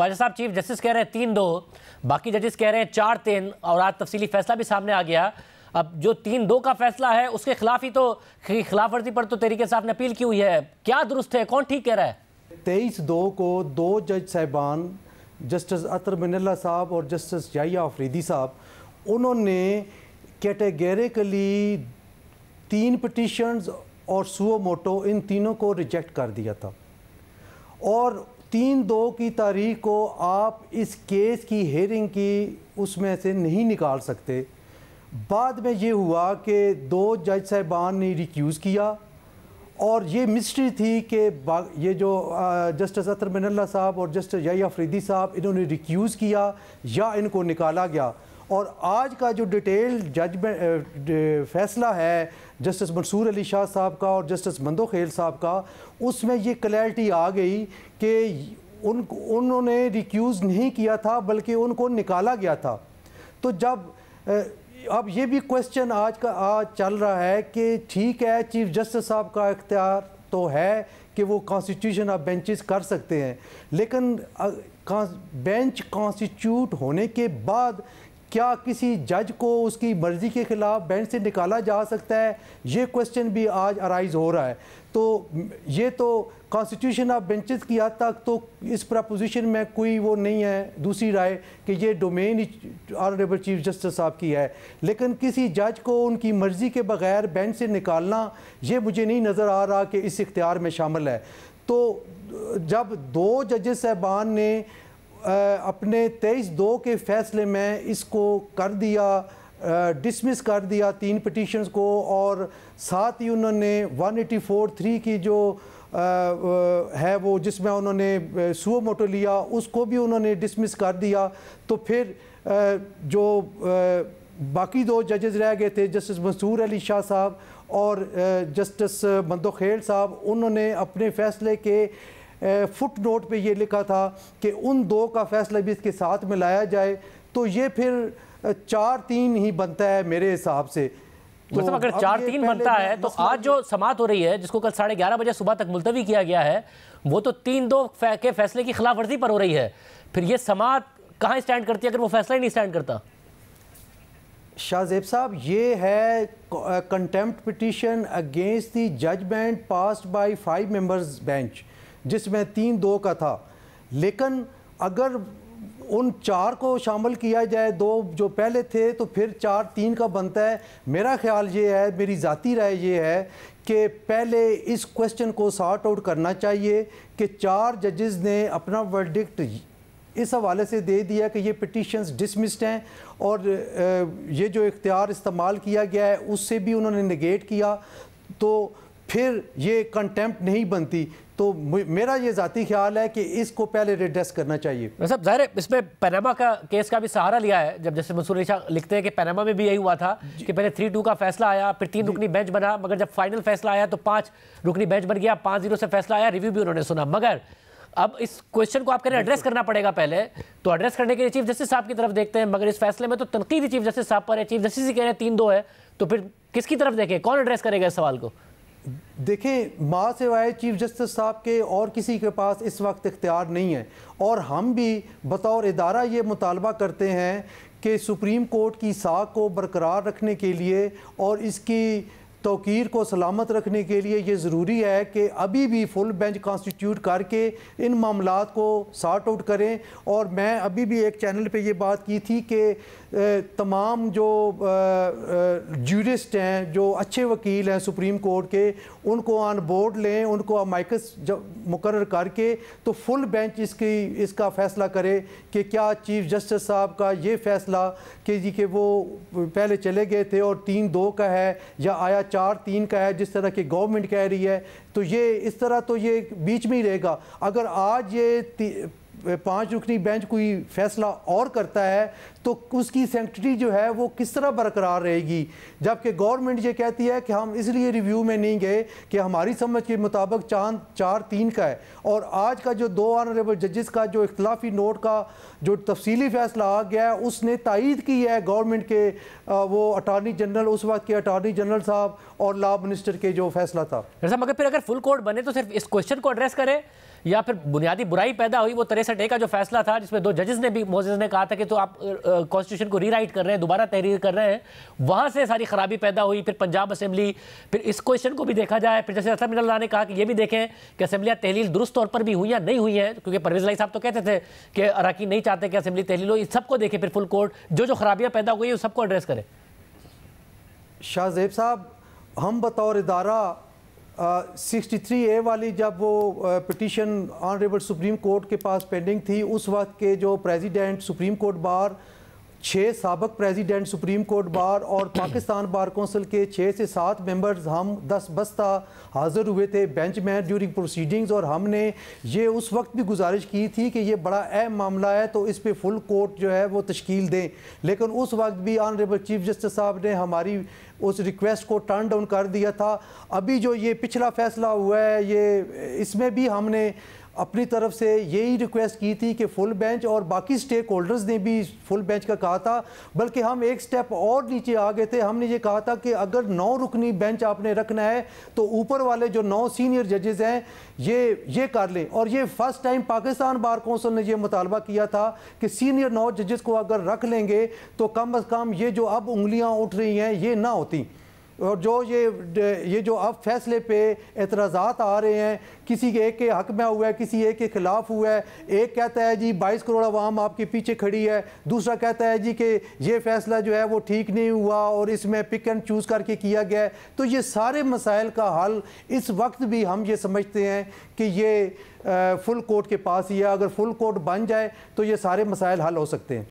پاجا صاحب chief justice کہہ رہے ہیں 3-2، باقی ججز کہہ رہے ہیں 4-3، اور آج تفصیلی فیصلہ بھی سامنے آ گیا. اب جو 3-2 کا فیصلہ ہے اس کے خلاف ہی تو خلاف ورزی پر تو تحریک انصاف نے اپیل کی ہوئی ہے. کیا درست ہے؟ کون ٹھیک کہہ رہا ہے؟ 23/2 کو 2 جج صاحبان جسٹس اطہر من اللہ صاحب اور جسٹس یحییٰ آفریدی صاحب انہوں نے کیٹیگریکلی 3 پٹیشنز اور سو موٹو ان تینوں کو ریجیکٹ کر دیا تھا، اور 3/2 کی تاریخ کو آپ اس کیس کی ہیئرنگ کی اس میں سے نہیں نکال سکتے. بعد میں یہ ہوا کہ 2 جج صاحبان نے ریکیوز کیا، اور یہ مسٹری تھی کہ یہ جو جسٹس اطہر من اللہ صاحب اور جسٹس یحییٰ آفریدی صاحب انہوں نے ریکیوز کیا یا ان کو نکالا گیا. اور آج کا جو ڈیٹیل فیصلہ ہے جسٹس منصور علی شاہ صاحب کا اور جسٹس مندوخیل صاحب کا، اس میں یہ کلیئرٹی آ گئی کہ انہوں نے ریکیوز نہیں کیا تھا بلکہ ان کو نکالا گیا تھا. تو جب اب یہ بھی کویسچن آج چل رہا ہے کہ ٹھیک ہے چیف جسٹس صاحب کا اختیار تو ہے کہ وہ کانسٹیٹیوشن آف بینچز کر سکتے ہیں، لیکن بینچ کانسٹیٹیوٹ ہونے کے بعد کیا کسی جج کو اس کی مرضی کے خلاف بینچ سے نکالا جا سکتا ہے؟ یہ کویسچن بھی آج ارائز ہو رہا ہے. تو یہ تو کانسٹیٹیوشن آف بینچز کی حد تک تو اس پراپوزیشن میں کوئی وہ نہیں ہے دوسری رائے کہ یہ ڈومین آنریبل چیف جسٹس صاحب کی ہے، لیکن کسی جج کو ان کی مرضی کے بغیر بینچ سے نکالنا یہ مجھے نہیں نظر آ رہا کہ اس اختیار میں شامل ہے. تو جب 2 ججز صاحبان نے اپنے 23/2 کے فیصلے میں اس کو کر دیا، ڈسمس کر دیا 3 پٹیشنز کو، اور ساتھ ہی انہوں نے 184(3) کی جو ہے وہ جس میں انہوں نے سو موٹو لیا اس کو بھی انہوں نے ڈسمس کر دیا. تو پھر جو باقی 2 ججز رہ گئے تھے جسٹس منصور علی شاہ صاحب اور جسٹس مندوخیل صاحب، انہوں نے اپنے فیصلے کے فٹ نوٹ پہ یہ لکھا تھا کہ ان 2 کا فیصلہ بھی اس کے ساتھ ملایا جائے. تو یہ پھر 4-3 ہی بنتا ہے میرے حساب سے. مطلب اگر 4-3 بنتا ہے تو آج جو سماعت ہو رہی ہے جس کو کل 11:30 بجے صبح تک ملتوی کیا گیا ہے وہ تو 3-2 کے فیصلے کی خلاف ورزی پر ہو رہی ہے. پھر یہ سماعت کہاں اسٹینڈ کرتی ہے اگر وہ فیصلہ ہی نہیں اسٹینڈ کرتا؟ شاہ زیب صاحب، یہ ہے contempt petition against the judgment passed by 5 members bench جس میں 3-2 کا تھا. لیکن اگر ان 4 کو شامل کیا جائے 2 جو پہلے تھے تو پھر 4-3 کا بنتا ہے. میرا خیال یہ ہے، میری ذاتی رائے یہ ہے کہ پہلے اس کویسچن کو سارٹ آؤٹ کرنا چاہیے کہ 4 ججز نے اپنا ورڈکٹ اس حوالے سے دے دیا کہ یہ پٹیشنز ڈسمسڈ ہیں، اور یہ جو اختیار استعمال کیا گیا ہے اس سے بھی انہوں نے نگیٹ کیا، تو پھر یہ کنٹیمپٹ نہیں بنتی. تو میرا یہ ذاتی خیال ہے کہ اس کو پہلے ریڈریس کرنا چاہیے. صاحب ظاہر ہے اس میں پیناما کا کیس کا بھی سہارا لیا ہے. جب جیسے منصور علی شاہ لکھتے ہیں کہ پیناما میں بھی یہی ہوا تھا کہ پہلے 3-2 کا فیصلہ آیا، پھر 3 رکنی بینچ بنا، مگر جب فائنل فیصلہ آیا تو 5 رکنی بینچ بن گیا، 5-0 سے فیصلہ آیا، ریویو بھی انہوں نے سنا. مگر اب اس کویسچن کو آپ کہہ رہے ہیں ایڈریس کرنا پڑے گا پہلے، تو ایڈریس کرنے کے لیے چیف جسٹس صاحب کی طرف دیکھتے ہیں، مگر اس فیصلے میں تو تنقید ہی چیف جسٹس صاحب پر ہے. چیف جسٹس ہی کہہ رہے ہیں 3-2 ہے، تو پھر کس کی طرف دیکھیں؟ کون ایڈریس کرے گا اس سوال کو؟ دیکھیں، ماں سوائے چیف جسٹس صاحب کے اور کسی کے پاس اس وقت اختیار نہیں ہے، اور ہم بھی بطور ادارہ یہ مطالبہ کرتے ہیں کہ سپریم کورٹ کی ساکھ کو برقرار رکھنے کے لیے اور اس کی توقیر کو سلامت رکھنے کے لیے یہ ضروری ہے کہ ابھی بھی فل بینچ کانسٹیٹیوٹ کر کے ان معاملات کو سارٹ آؤٹ کریں. اور میں ابھی بھی ایک چینل پہ یہ بات کی تھی کہ تمام جو جورسٹ ہیں، جو اچھے وکیل ہیں سپریم کورٹ کے، ان کو آن بورڈ لیں، ان کو امائکس مقرر کر کے تو فل بینچ اس کا فیصلہ کرے کہ کیا چیف جسٹس صاحب کا یہ فیصلہ کہ وہ پہلے چلے گئے تھے اور 3-2 کا ہے یا آیا 4-3 کا ہے جس طرح کہ گورنمنٹ کہہ رہی ہے. تو یہ اس طرح تو یہ بیچ میں ہی رہے گا. اگر آج یہ 5 رکنی بینچ کوئی فیصلہ اور کرتا ہے تو اس کی سینکٹری جو ہے وہ کس طرح برقرار رہے گی، جبکہ گورنمنٹ یہ کہتی ہے کہ ہم اس لیے ریویو میں نہیں گئے کہ ہماری سمجھ کے مطابق 4-3 کا ہے. اور آج کا جو 2 آنریبل ججز کا جو اختلافی نوٹ کا جو تفصیلی فیصلہ آ گیا ہے اس نے تائید کی ہے گورنمنٹ کے وہ اٹارنی جنرل، اس وقت کے اٹارنی جنرل صاحب اور لا منسٹر کے جو فیصلہ تھا. مگر پھر اگر فل کورٹ بنے تو صرف اس کویسچن کو ایڈریس کرے یا پھر بنیادی برائی پیدا ہوئی وہ 63A کا جو فیصلہ تھا جس میں 2 ججز نے بھی موزز نے کہا تھا کہ تو آپ کانسٹیٹیوشن کو ری رائٹ کر رہے ہیں, دوبارہ تحریر کر رہے ہیں, وہاں سے ساری خرابی پیدا ہوئی. پھر پنجاب اسمبلی, پھر اس کویشچن کو بھی دیکھا جائے, پھر جیسے اسد اللہ نے کہا کہ یہ بھی دیکھیں کہ اسمبلیاں تحلیل درست طور پر بھی ہوئی یا نہیں ہوئی ہیں, کیونکہ پرویز الہی صاحب تو کہتے تھے کہ اراکین نہیں چاہتے کہ اسمبلی تحلیل ہو. اس سب کو دیکھیں, پھر فل کورٹ جو خرابیاں پیدا ہوئی ہیں اس سب کو ایڈریس کریں. شاہ زیب صاحب, ہم بطور ادارہ 63A والی جب وہ پٹیشن آنریبل سپریم کورٹ کے پاس پینڈنگ تھی, اس وقت کے جو پریزیڈنٹ سپریم کورٹ بار, 6 سابق پریزیڈنٹ سپریم کورٹ بار اور پاکستان بار کونسل کے 6 سے 7 ممبرز ہم 10 بستہ حاضر ہوئے تھے بینچ میں ڈیورنگ پروسیڈنگز, اور ہم نے یہ اس وقت بھی گزارش کی تھی کہ یہ بڑا اہم معاملہ ہے تو اس پہ فل کورٹ جو ہے وہ تشکیل دیں. لیکن اس وقت بھی آنریبل چیف جسٹس صاحب نے ہماری اس ریکویسٹ کو ٹرن ڈاؤن کر دیا تھا. ابھی جو یہ پچھلا فیصلہ ہوا ہے, یہ اس میں بھی ہم نے اپنی طرف سے یہی ریکویسٹ کی تھی کہ فل بینچ, اور باقی سٹیک ہولڈرز نے بھی فل بینچ کا کہا تھا, بلکہ ہم ایک سٹیپ اور نیچے آ گئے تھے. ہم نے یہ کہا تھا کہ اگر 9 رکنی بینچ آپ نے رکھنا ہے تو اوپر والے جو 9 سینئر ججز ہیں یہ کر لیں. اور یہ first time Pakistan bar council نے یہ مطالبہ کیا تھا کہ سینئر 9 ججز کو اگر رکھ لیں گے تو کم از کم یہ جو اب انگلیاں اٹھ رہی ہیں یہ نہ ہوتی. اور جو یہ جو اب فیصلے پہ اعتراضات آ رہے ہیں, کسی ایک کے حق میں ہوا ہے, کسی ایک کے خلاف ہوا ہے. ایک کہتا ہے جی 22 کروڑ عوام آپ کے پیچھے کھڑی ہے, دوسرا کہتا ہے جی کہ یہ فیصلہ جو ہے وہ ٹھیک نہیں ہوا اور اس میں پک اینڈ چوز کر کے کیا گیا ہے. تو یہ سارے مسائل کا حل اس وقت بھی ہم یہ سمجھتے ہیں کہ یہ فل کورٹ کے پاس ہی ہے. اگر فل کورٹ بن جائے تو یہ سارے مسائل حل ہو سکتے ہیں.